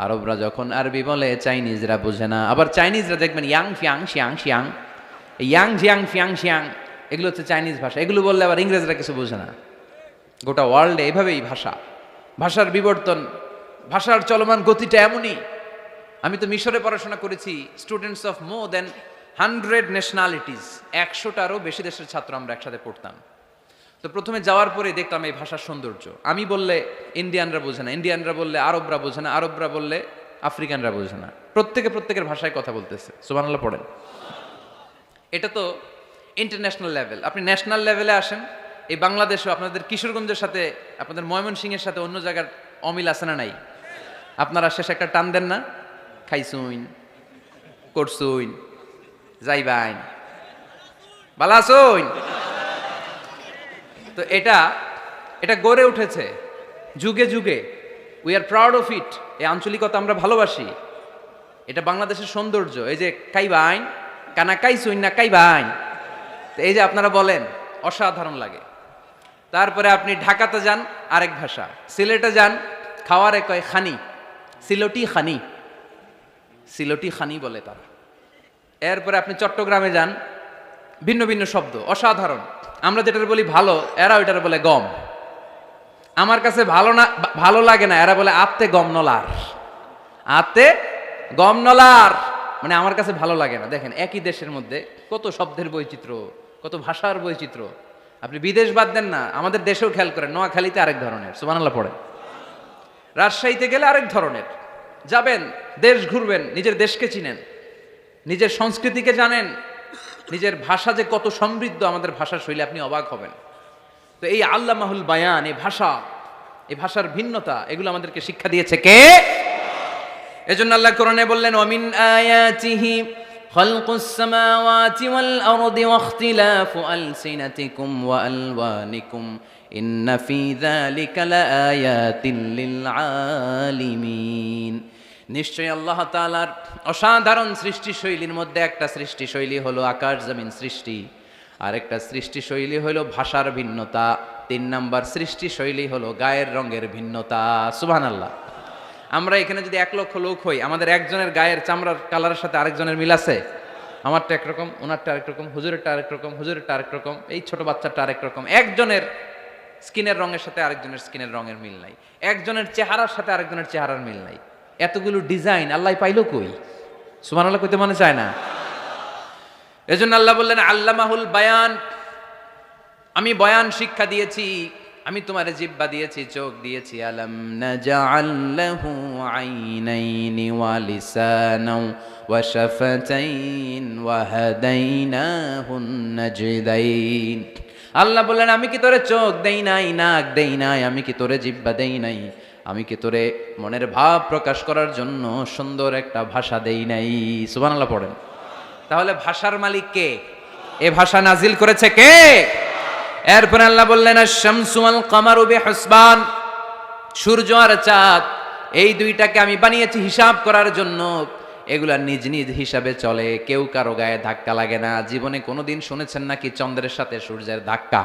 আরবরা যখন আরবি বলে চাইনিজরা বোঝে না। আবার চাইনিজরা দেখবেন ইয়াং ফিয়াং শিয়াং শিয়াং, ইয়াং জিয়াং ফিয়াং শিয়াং, এগুলো হচ্ছে চাইনিজ ভাষা। এগুলো বললে আবার ইংরেজরা কিছু বোঝে না। গোটা ওয়ার্ল্ডে এভাবেই ভাষা, ভাষার বিবর্তন, ভাষার চলমান গতিটা এমনই। আমি তো মিশরে পড়াশোনা করেছি, students of more than 100 nationalities, 100টারও বেশি দেশের ছাত্র আমরা একসাথে পড়তাম। তো প্রথমে যাওয়ার পরে দেখলাম এই ভাষার সৌন্দর্য। আমি বললে ইন্ডিয়ানরা বোঝে না, ইন্ডিয়ানরা বললে আরবরা বোঝে না, আরবরা বললে আফ্রিকানরা বোঝে না। প্রত্যেকে প্রত্যেকের ভাষায় কথা বলতেছে। সুবহানাল্লাহ পড়েন। এটা তো ইন্টারন্যাশনাল লেভেল। আপনি ন্যাশনাল লেভেলে আসেন, এই বাংলাদেশও আপনাদের কিশোরগঞ্জের সাথে, আপনাদের ময়মনসিংহের সাথে অন্য জায়গার অমিল আছে না নাই? আপনারা শেষে একটা টান দেন না, খাইছুইন, করছুইন, যাইবাইন, ভালো আছুইন। তো এটা গড়ে উঠেছে যুগে যুগে। We are proud of it. এই আঞ্চলিকতা আমরা ভালোবাসি, এটা বাংলাদেশের সৌন্দর্য। এই যে কাইবাইন, কানা কাইছুইন না কাইবাইন, তো এই যে আপনারা বলেন, অসাধারণ লাগে। তারপরে আপনি ঢাকাতে যান, আরেক ভাষা। সিলেটে যান, খাওয়ারে কয় খানি, সিলটি খানি, সিলটি খানি বলে তারা। এরপরে আপনি চট্টগ্রামে যান, ভিন্ন ভিন্ন শব্দ, অসাধারণ। আমরা যেটার বলি ভালো, এরা ওইটার বলে গম। আমার কাছে ভালো লাগে না, এরা বলে আত্তে গম নলার, আত্তে গম নলার, মানে আমার কাছে ভালো লাগে না। দেখেন, একই দেশের মধ্যে কত শব্দের বৈচিত্র্য, কত ভাষার বৈচিত্র্য। আপনি বিদেশ বাদ দেন না, আমাদের দেশেও খেয়াল করেন, নোয়াখালীতে আরেক ধরনের, সুবহানাল্লাহ পড়েন। রাজশাহীতে গেলে আরেক ধরনের, যাবেন, দেশ ঘুরবেন, নিজের দেশকে চিনেন, নিজের সংস্কৃতিকে জানেন, নিজের ভাষা যে কত সমৃদ্ধ, আমাদের ভাষা শৈলী, আপনি অবাক হবেন। তো এই আল্লামাহুল বায়ান, এই ভাষা, এই ভাষার ভিন্নতা, এগুলো আমাদেরকে শিক্ষা দিয়েছে কে? এজন্য আল্লাহ কোরআনে বললেন, ওয়ামিন আয়াতিহি খালকুস সামাওয়াতি ওয়াল আরদি ওয়াখতিলাফু আলসিনাতিকুম ওয়া আলওয়ানিকুম ইন্না ফি যালিকা লাআয়াতিন লিল আলিমিন। নিশ্চয়ই আল্লাহ তাআলার অসাধারণ সৃষ্টিশৈলীর মধ্যে একটা সৃষ্টিশৈলী হলো আকাশ জমিন সৃষ্টি, আর একটা সৃষ্টিশৈলী হলো ভাষার ভিন্নতা, 3 নাম্বার সৃষ্টিশৈলী হলো গায়ের রঙের ভিন্নতা। সুবহানাল্লাহ। আমরা এখানে যদি 1 লক্ষ লোক হই, আমাদের একজনের গায়ের চামড়ার কালারের সাথে আরেকজনের মিল আছে? আমারটা একরকম, ওনারটা আরেক রকম, হুজুরেরটা আরেক রকম, হুজুরেরটা আরেক রকম, এই ছোট বাচ্চাটা আরেক রকম। একজনের স্কিনের রঙের সাথে আরেকজনের স্কিনের রঙের মিল নাই, একজনের চেহারার সাথে আরেকজনের চেহারার মিল নাই। এতগুলো ডিজাইন আল্লাহ পাইলো কই? সুবহানাল্লাহ কইতে মনে চায় না? এজন্য আল্লাহ বললেন আল্লামাহুল বায়ান, আমি বয়ান শিক্ষা দিয়েছি, আমি তোমার জিহ্বা দিয়েছি, চোখ দিয়েছি। আলাম নাজআল লাহু আইনাইনি ওয়া লিসানাও ওয়া শাফাতাইন ওয়া হাদাইনাহুন নাজদাইন। আল্লাহ বললেন, আমি কি তোরে চোখ দেই নাই, নাক দেই নাই, আমি কি তোরে জিহ্বা দেই নাই, আমি কি তোরে মনের ভাব প্রকাশ করার জন্য সুন্দর একটা ভাষা দেই নাই? সুবহানাল্লাহ পড়েন। তাহলে ভাষার মালিক কে? এ ভাষা নাজিল করেছে কে? এরপর আল্লাহ বললেন, আশ-শামসু ওয়াল কামারু বিহুসবান, সূর্য আর চাঁদ, এই দুইটাকে আমি বানিয়েছি হিসাব করার জন্য। এগুলা নিজ নিজ হিসাবে চলে, কেউ কারো গায়ে ধাক্কা লাগে না। জীবনে কোনোদিন শুনেছেন নাকি চন্দ্রের সাথে সূর্যের ধাক্কা?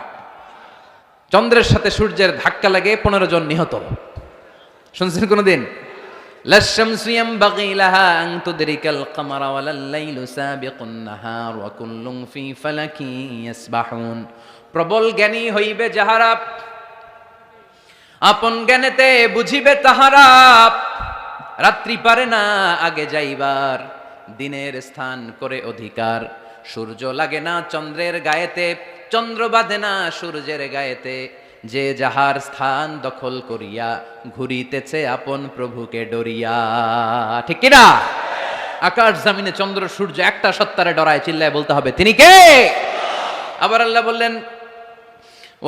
চন্দ্রের সাথে সূর্যের ধাক্কা লাগে 15 জন নিহত, শুনছেন কোনোদিন? লাশ-শামসু ইয়ানবাগি লাহা আন তুদরিকাল কামারা ওয়ালাল লাইলু সাবিকুন নাহার ওয়া কুল্লুন ফি ফালাকিন ইয়াসবাহুন। প্রবল জ্ঞানী হইবে যাহারা, আপন জ্ঞানেতে বুঝিবে তাহারা। রাত্রি পারে না আগে যাইবার, দিনের স্থান করে অধিকার। সূর্য লাগে না চন্দ্রের গায়েতে, চন্দ্র বাঁধে না সূর্যের গায়েতে। যে যাহার স্থান দখল করিয়া, ঘুরিতেছে আপন প্রভুকে ডরিয়া। ঠিক কিনা? আকাশ জমিনে চন্দ্র সূর্য একটা সত্তারে ডরায়, চিল্লায় বলতে হবে তিনি কে? আবার আল্লাহ বললেন,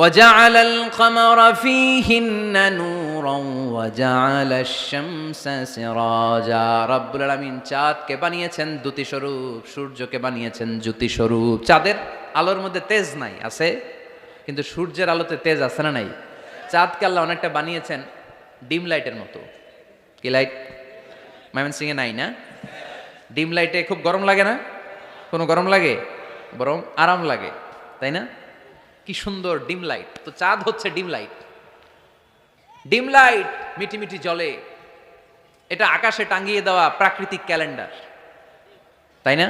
وَجَعَلَ الْقَمَرَ فِيهِنَّ نُورًا وَجَعَلَ الشَّمْسَ سِرَاجًا। রব্বুল আলামিন চাঁদকে বানিয়েছেন দ্যুতি স্বরূপ, সূর্যকে বানিয়েছেন জ্যোতি স্বরূপ। চাঁদের আলোর মধ্যে তেজ নাই, আছে, কিন্তু সূর্যের আলোতে তেজ আছে না নাই? চাঁদকে আল্লাহ অনেকটা বানিয়েছেন ডিম লাইটের মতো। কি লাইট? ময়মনসিংহে নাই না? ডিম লাইটে খুব গরম লাগে না? কোনো গরম লাগে? বরং আরাম লাগে, তাই না? কি সুন্দর ডিম লাইট। তো চাঁদ হচ্ছে ডিম লাইট। ডিম লাইট মিটি মিটি জ্বলে, এটা আকাশে টাঙিয়ে দেওয়া প্রাকৃতিক ক্যালেন্ডার, তাই না?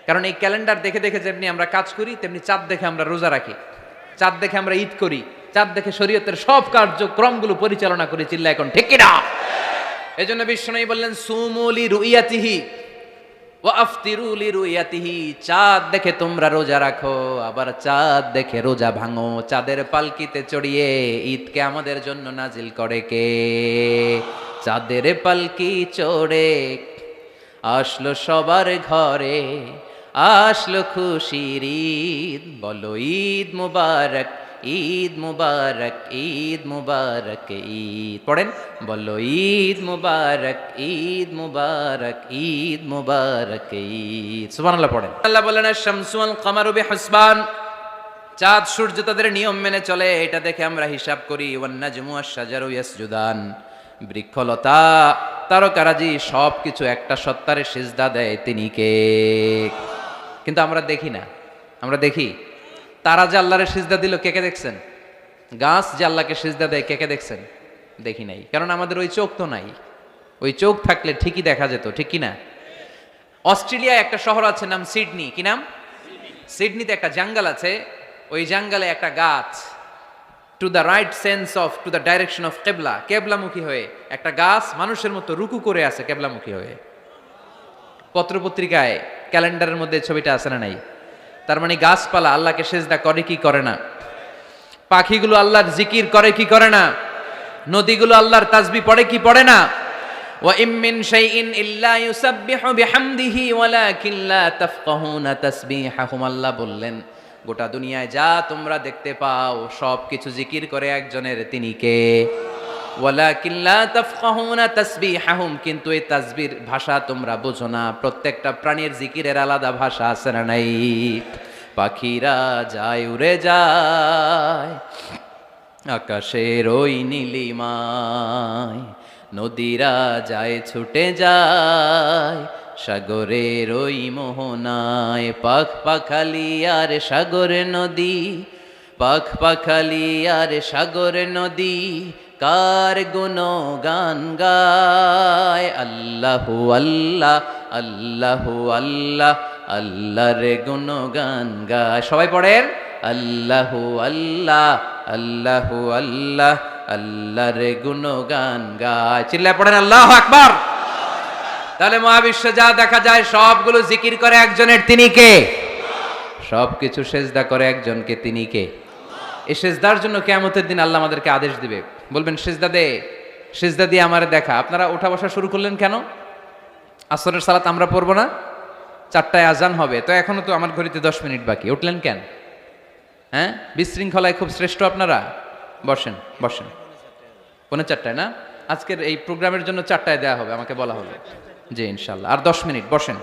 কারণ এই ক্যালেন্ডার দেখে দেখে যেমনি আমরা কাজ করি, তেমনি চাঁদ দেখে আমরা রোজা রাখি, চাঁদ দেখে আমরা ঈদ করি, চাঁদ দেখে শরীয়তের সব কার্যক্রমগুলো পরিচালনা করি। চিল্লা এখন ঠিক কিনা? এই জন্য বিশ্বনবী বললেন, সুমু লিরুইয়াতিহি ওয়া আফতিরু লিরুইয়াতিহি। চাঁদ দেখে তোমরা রোজা রাখো, আবার চাঁদ দেখে রোজা ভাঙো। চাঁদের পালকিতে চড়িয়ে ঈদকে আমাদের জন্য নাজিল করে কে? চাঁদের পালকি চড়ে আসলো সবার ঘরে, আসলো খুশির ঈদ, বলো ঈদ মুবারক, ঈদ মুবারক, ঈদ মুবারক, ঈদ পড়েন, বলো ঈদ মুবারক, ঈদ মুবারক, ঈদ মুবারক, ঈদ। সুবহানাল্লাহ পড়েন। আল্লাহ বলেন, আশ-শামসু ওয়াল কামারু বিহুসবান, চাঁদ সূর্য তাদের নিয়ম মেনে চলে, এটা দেখে আমরা হিসাব করি। ওয়ান নাজমু ওয়াশ-শাজারু ইয়াসজুদান, বৃক্ষলতা তারকারাজি সবকিছু একটা সত্তারে সিজদা দেয়, তিনি কে? কিন্তু আমরা দেখি না। আমরা দেখি তারা যে আল্লাহরে সিজদা দিল, কে কে দেখছেন? গাছ যে আল্লাহকে সিজদা দেয়, কে কে দেখছেন? দেখি নাই, কারণ আমাদের ওই চোখ তো নাই। ওই চোখ থাকলে ঠিকই দেখা যেত, ঠিক কি না? অস্ট্রেলিয়ায় একটা শহর আছে, নাম সিডনি। কি নাম? সিডনিতে একটা জঙ্গল আছে, ওই জঙ্গলে একটা গাছ to the right sense of, to the direction of কেবলা, কেবলামুখী হয়ে একটা গাছ মানুষের মতো রুকু করে আছে, কেবলামুখী হয়ে। পত্রপত্রিকায় ক্যালেন্ডারের মধ্যে ছবিটা আছে না নাই? তার মানে গাছপালা আল্লাহকে সিজদা করে কি করে না? পাখিগুলো আল্লাহর জিকির করে কি করে না? নদীগুলো আল্লাহর তাসবিহ পড়ে কি পড়ে না? ওয়া ইম মিন শাইইন ইল্লা ইউসাব্বিহু বিহামদিহি ওয়ালাকিন লা তাফকাহুনা তাসবিহাহুম। আল্লাহ বললেন গোটা দুনিয়ায় যা তোমরা দেখতে পাও সব কিছু জিকির করে একজনের, তিনি কে? ওয়ালাকিন লা তাফকাহুনা তাসবিহাহুম, কিন্তু এই তাসবির ভাষা তোমরা বোঝো না। প্রত্যেকটা প্রাণীর জিকিরের আলাদা ভাষা আছে না নাই? পাখিরা যায় উড়ে যায় আকাশের ওই নীলিমায়, নদীরা যায় ছুটে যায় সাগরের ওই মোহনায়। পাখ পাখালি আর সাগর নদী, পাখ পাখালি আর সাগর নদী, কার গুণগান গায়। আল্লাহু আল্লাহ আল্লাহু আল্লাহ, আল্লাহর গুণগান গায়। সবাই পড়েন আল্লাহু আল্লাহ আল্লাহু আল্লাহ, আল্লাহর গুণগান গায়। চিল্লায় পড়েন আল্লাহু আকবার। তাহলে মহাবিশ্বে যা দেখা যায় সবগুলো জিকির করে একজনের, তিনি কে? সবকিছু সেজদা করে একজনকে, তিনি কে? এই সেজদার জন্য কিয়ামতের দিন আল্লাহ আমাদেরকে আদেশ দিবে, বলবেন সেজদা দে, সেজদা দিয়ে আমারে দেখা। আপনারা উঠা বসা শুরু করলেন কেন? আসরের সালাত আমরা পড়বো না? 4টায় আজান হবে, তো এখনো তো আমার ঘড়িতে 10 মিনিট বাকি, উঠলেন কেন? হ্যাঁ, বিশৃঙ্খলায় খুব শ্রেষ্ঠ আপনারা। বসেন বসেন। 4:45 না? আজকের এই প্রোগ্রামের জন্য 4টায় দেওয়া হবে, আমাকে বলা হলো। জি ইনশাল্লাহ, আর 10 মিনিট বসেন।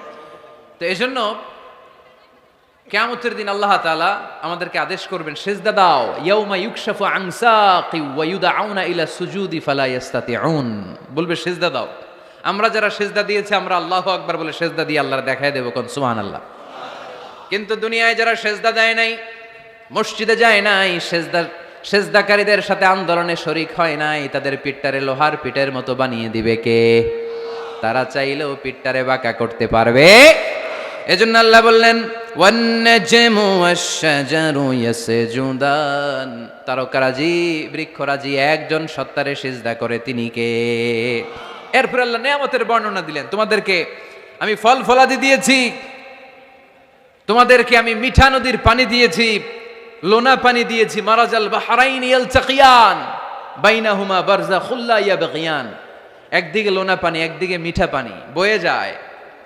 তো এই জন্য কিয়ামতের দিন আল্লাহ তাআলা আমাদেরকে আদেশ করবেন সেজদা দাও। ইয়াউমা ইউকশাফু আন সাকি ওয়া ইউদআউনা ইলা সুজুদি ফালা ইস্তাতিউন, বলবে সেজদা দাও। আমরা যারা সেজদা দিয়েছি আমরা আল্লাহু আকবার বলে সেজদা দিয়ে আল্লাহর দেখায় দেব, কোন সুবহানাল্লাহ। কিন্তু দুনিয়ায় যারা সেজদা দেয় নাই, মসজিদে যায় নাই, সেজদাকারীদের সাথে আন্দোলনে শরিক হয় নাই, তাদের পিঠটারে লোহার পিঠের মতো বানিয়ে দিবে কে? তারা চাইলেও পিঠটারে বাঁকা করতে পারবে। এজন্য আল্লাহ বললেন ওয়ান নাজমু ওয়াশ-শাজারু ইয়াসজুদান, তারকারাজি বৃক্ষরাজি একজন সত্তারে সিজদা করে, তিনি কে? এরপর আল্লাহ নিয়ামতের বর্ণনা দিলেন, তোমাদেরকে আমি ফল ফলাদি দিয়েছি, তোমাদেরকে আমি মিঠা নদীর পানি দিয়েছি, লোনা পানি দিয়েছি, মারাজাল বাহরাইন ইয়ালতাকিয়ান বাইনাহুমা বারযাখুল লা ইয়াবগিয়ান, একদিকে লোনা পানি একদিকে মিঠা পানি বয়ে যায়,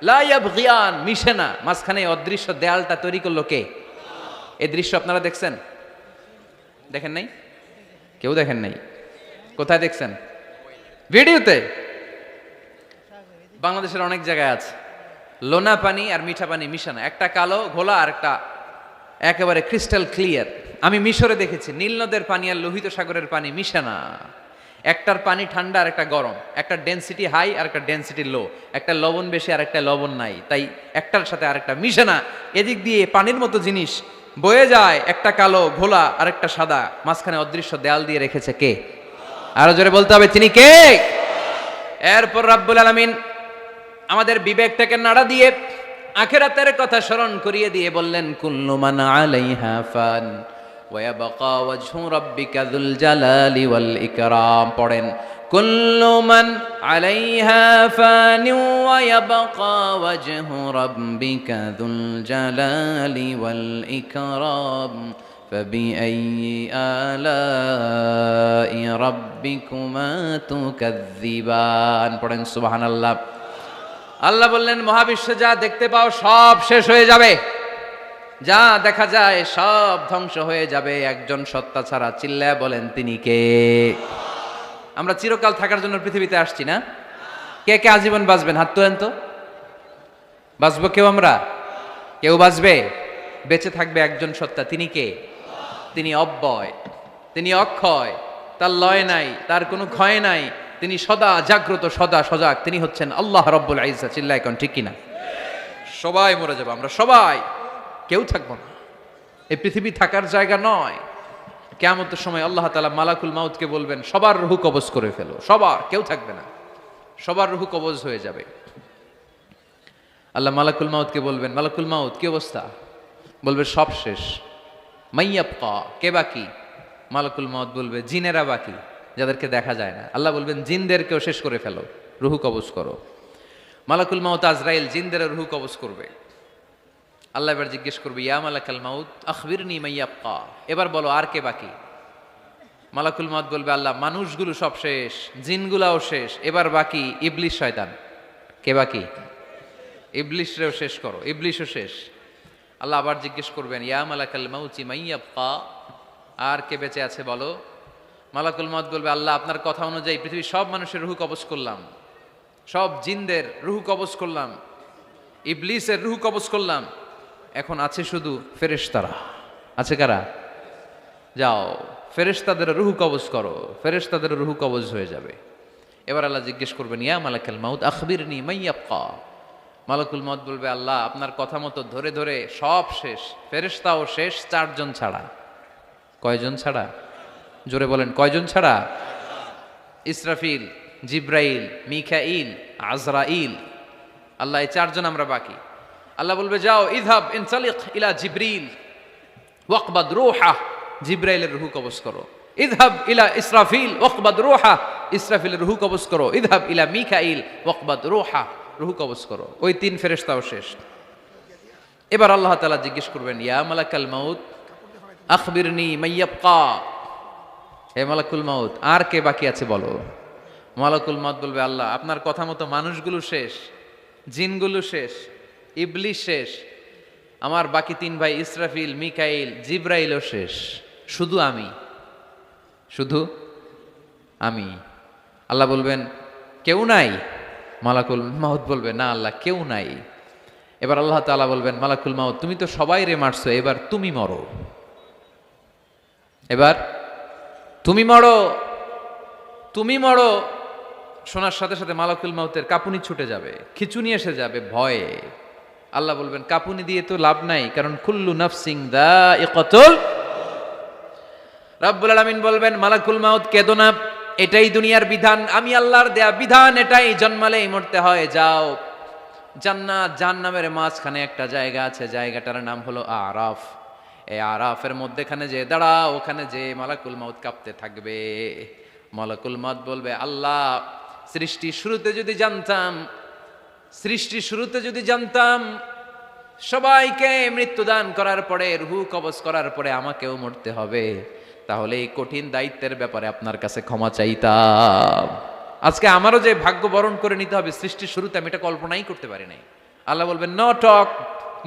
লা ইয়াবগিয়ান, মিশে না, মাঝখানে অদৃশ্য দেয়ালটা তৈরি করলো কে? এই দৃশ্য আপনারা দেখছেন? দেখেন নাই? কেউ দেখেন নাই? কোথায় দেখছেন? ভিডিওতে। বাংলাদেশের অনেক জায়গায় আছে লোনা পানি আর মিঠা পানি মিশানো, একটা কালো ঘোলা আর একটা একেবারে ক্রিস্টাল ক্লিয়ার। আমি মিশরে দেখেছি নীল নদের পানি আর লোহিত সাগরের পানি মিশানা, একটার পানি ঠান্ডা আর একটা গরম, একটা ডেনসিটি হাই আর একটা ডেনসিটি লো, একটা লবণ বেশি আর একটা লবণ নাই, তাই একটার সাথে আরেকটা মিশানা। এদিক দিয়ে পানির মতো জিনিস বয়ে যায়, একটা কালো ঘোলা আর একটা সাদা, মাঝখানে অদৃশ্য দেয়াল দিয়ে রেখেছে কে? আরো জোরে বলতে হবে, তিনি কে? এরপর রাব্বুল আলামিন আমাদের বিবেকটাকে নাড়া দিয়ে আখিরাতের কথা স্মরণ করিয়ে দিয়ে বললেন কুল্লু মান আলাইহা ফান ওয়া ইয়াবকা ওয়াজহু রাব্বিকা যুল জালালি ওয়াল ইকরাম। পড়েন কুল্লু মান আলাইহা ফান ওয়া ইয়াবকা ওয়াজহু রাব্বিকা যুল জালালি ওয়াল ইকরাম ফাবিআইয়ি আলাই রাব্বিকুমা তুকাযযিবান। পড়েন সুবহানাল্লাহ। আল্লাহ বললেন মহাবিশ্বে যা দেখতে পাও সব শেষ হয়ে যাবে, যা দেখা যায় সব ধ্বংস হয়ে যাবে একজন সত্তা ছাড়া। চিল্লায় বলেন তিনি কে? আমরা চিরকাল থাকার জন্য পৃথিবীতে আসছি না? কে কে আজীবন বাঁচবেন? হাত তোলেন তো। বাঁচবো কেউ? আমরা কেউ বাঁচবে? বেঁচে থাকবে একজন সত্তা, তিনি কে? তিনি অব্যয়, তিনি অক্ষয়, তার লয় নাই, তার কোনো ক্ষয় নাই, তিনি সদা জাগ্রত, সদা সজাগ, তিনি হচ্ছেন আল্লাহ রাব্বুল ইজ্জত। চিল্লায় কোন ঠিক কিনা? সবাই মরে যাবো আমরা, সবাই, কেউ থাকবো না। এই পৃথিবী থাকার জায়গা নয়। কিয়ামতের সময় আল্লাহ তাআলা মালাকুল মাউতকে বলবেন সবার রূহ কবজ করে ফেলো, সবার, কেউ থাকবে না, সবার রূহ কবজ হয়ে যাবে। আল্লাহ মালাকুল মাউতকে বলবেন মালাকুল মাউত কি অবস্থা? বলবে সব শেষ। মাইয়াবকা, কে বাকি? মালাকুল মাউত বলবে জিনেরা বাকি, যাদেরকে দেখা যায় না। আল্লাহ বলবেন জিনদেরকেও শেষ করে ফেলো, রুহ কবজ করো। মালাকুল মাউত আজরাইল জিনদের রুহ কবজ করবে। আল্লাহ এবার জিজ্ঞেস করবে ইয়া মালাকাল মাউত আখবিরনি মাইয়াবকা, এবার বলো আর কে বাকি? মালাকুল মউত বলবে আল্লাহ মানুষগুলো সব শেষ, জিনগুলাও শেষ, এবার বাকি ইবলিশ শয়তান। কে বাকি? ইবলিশরেও শেষ করো, ইবলিশও শেষ। আল্লাহ আবার জিজ্ঞেস করবেন ইয়া মালাকাল মাউতি মাইয়াবকা, আর কে বেঁচে আছে বলো। মালাকুল মউত বলবে আল্লাহ আপনার কথা অনুযায়ী পৃথিবীর সব মানুষের রূহ কবজ করলাম, সব জিনদের রূহ কবজ করলাম, ইবলিসের রূহ কবজ করলাম, এখন আছে শুধু ফেরেশতারা। আছে কারা? যাও ফেরেশতাদের রূহ কবজ করো, ফেরেশতাদের রূহ কবজ হয়ে যাবে। এবার আল্লাহ জিজ্ঞেস করবেন ইয়া মালাকাল মাউত আখবিরনি মাইয়াবকা। মালাকুল মউত বলবে আল্লাহ আপনার কথা মতো ধরে ধরে সব শেষ, ফেরেশতাও শেষ, 4 জন ছাড়া। কয়জন ছাড়া? জোরে বলেন কয়জন ছাড়া? ইসরাফিল, জিব্রাইল, মিকাইল, আজরাইল। আল্লাহ এই 4 জন আমরা বাকি। আল্লাহ বলবে যাও ইযহাব ইনতালিক ইলা জিবরিল ওয়াকবাদ রূহা, জিব্রাইলের রূহ কবজ করো। ইযহাব ইলা ইসরাফিল ওয়াকবাদ রূহা, ইসরাফিলের রূহ কবজ করো। ইযহাব ইলা মিকাইল ওয়াকবাদ রূহা, রূহ কবজ করো। ওই 3 ফেরেশতাও শেষ। এবার আল্লাহ তাআলা জিজ্ঞেস করবেন ইয়া মালাকাল মাউত আখবিরনি মাইয়াবকা। হে মালাকুল মউত আর কে বাকি আছে বলো। মালাকুল মউত বলবে আল্লাহ আপনার কথা মতো মানুষগুলো শেষ, জিনগুলো শেষ, ইবলিশ শেষ, আমার বাকি 3 ভাই ইসরাফিল, মিকাইল, জিব্রাইলও শেষ, শুধু আমি, শুধু আমি। আল্লাহ বলবেন কেউ নাই? মালাকুল মউত বলবে না আল্লাহ কেউ নাই। এবার আল্লাহ তাআলা বলবেন মালাকুল মউত তুমি তো সবাই রে মারছো, এবার তুমি মরো, এবার তুমি মরো, তুমি মরো। শোনার সাথে সাথে মালাকুল মউতের কাঁপুনি ছুটে যাবে, খিচুনি এসে যাবে ভয়ে। আল্লাহ বলবেন কাঁপুনি দিয়ে তো লাভ নাই, কারণ কুল্লু নাফসিন যায়িকাতুল। রব্বুল আলামিন বলবেন মালাকুল মউত কেঁদো না, এটাই দুনিয়ার বিধান, আমি আল্লাহর দেয়া বিধান, এটাই, জন্মালেই মরতে হয়। যাও জান্নাত জাহান্নামের মাঝখানে একটা জায়গা আছে, জায়গাটার নাম হলো আরাফ। এই আরাফের মধ্যেখানে যে দাঁড়াও, ওখানে যে মালাকুল মউত কাঁপতে থাকবে। মালাকুল মউত বলবে আল্লাহ সৃষ্টি শুরুতে যদি জানতাম, সৃষ্টি শুরুতে যদি জানতাম সবাইকে মৃত্যুদান করার পরে রূহ কবজ করার পরে আমাকেও মরতে হবে, তাহলে এই কঠিন দায়িত্বের ব্যাপারে আপনার কাছে ক্ষমা চাইতাম। আজকে আমারও যে ভাগ্য বরণ করে নিতে হবে সৃষ্টির শুরুতে, আমি এটা কল্পনাই করতে পারি নাই। আল্লাহ বলবেন নো টক,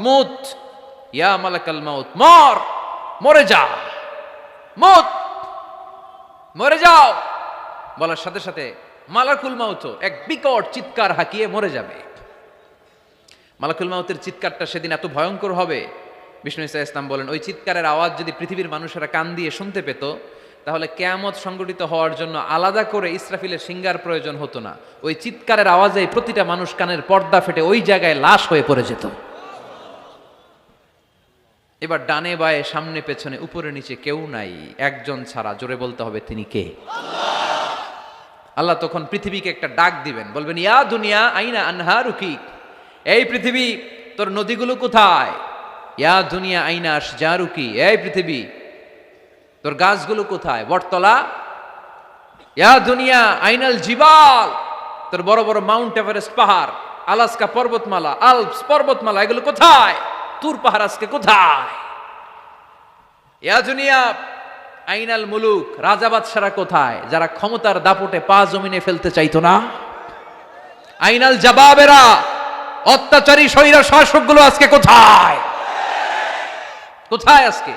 মুত ইয়া মালাকাল মাউত, মর, মরে যা, মুত, মরে যাও। বলার সাথে সাথে মালাকুল মাউত এক বিকট চিৎকার হাঁকিয়ে মরে যাবে। মালাকুল মাউতের চিৎকারটা সেদিন এত ভয়ঙ্কর হবে, বিষ্ণু ঈসা ইসলাম বলেন ওই চিৎকারের আওয়াজ যদি পৃথিবীর মানুষেরা কান দিয়ে শুনতে পেত, তাহলে কিয়ামত সংগঠিত হওয়ার জন্য আলাদা করে ইসরাফিলের সিঙ্গার প্রয়োজন হতো না। ওই চিৎকারের আওয়াজে প্রতিটা মানুষ কানের পর্দা ফেটে ওই জায়গায় লাশ হয়ে পড়ে যেত। এবার ডানে বায়ে সামনে পেছনে উপরে নিচে কেউ নাই, একজন ছাড়া। জোরে বলতে হবে তিনি কে? আল্লাহ তখন পৃথিবীকে একটা ডাক দিবেন, বলবেন ইয়া দুনিয়া আইনা আনহারুকি, এই পৃথিবী তোর নদীগুলো কোথায়? ইয়া দুনিয়া আইনা আশজারুকি, এই পৃথিবী তোর গাছগুলো কোথায়? বটতলা। ইয়া দুনিয়া আইনাল জিবাল, তোর বড় বড় মাউন্ট এভারেস্ট পাহাড়, আলাস্কা পর্বতমালা, আলপস পর্বতমালা, এগুলো কোথায়? তুর পাহাড় আজকে কোথায়? ইয়া দুনিয়া আইনাল মুলুক, রাজা বাদশারা কোথায়, যারা ক্ষমতার দাপটে পা জমিনে ফেলতে চাইতো না? আইনাল জাবাবেরা, অত্যাচারী স্বৈরা শাসকগুলো আজকে কোথায়? কোথায় আজকে?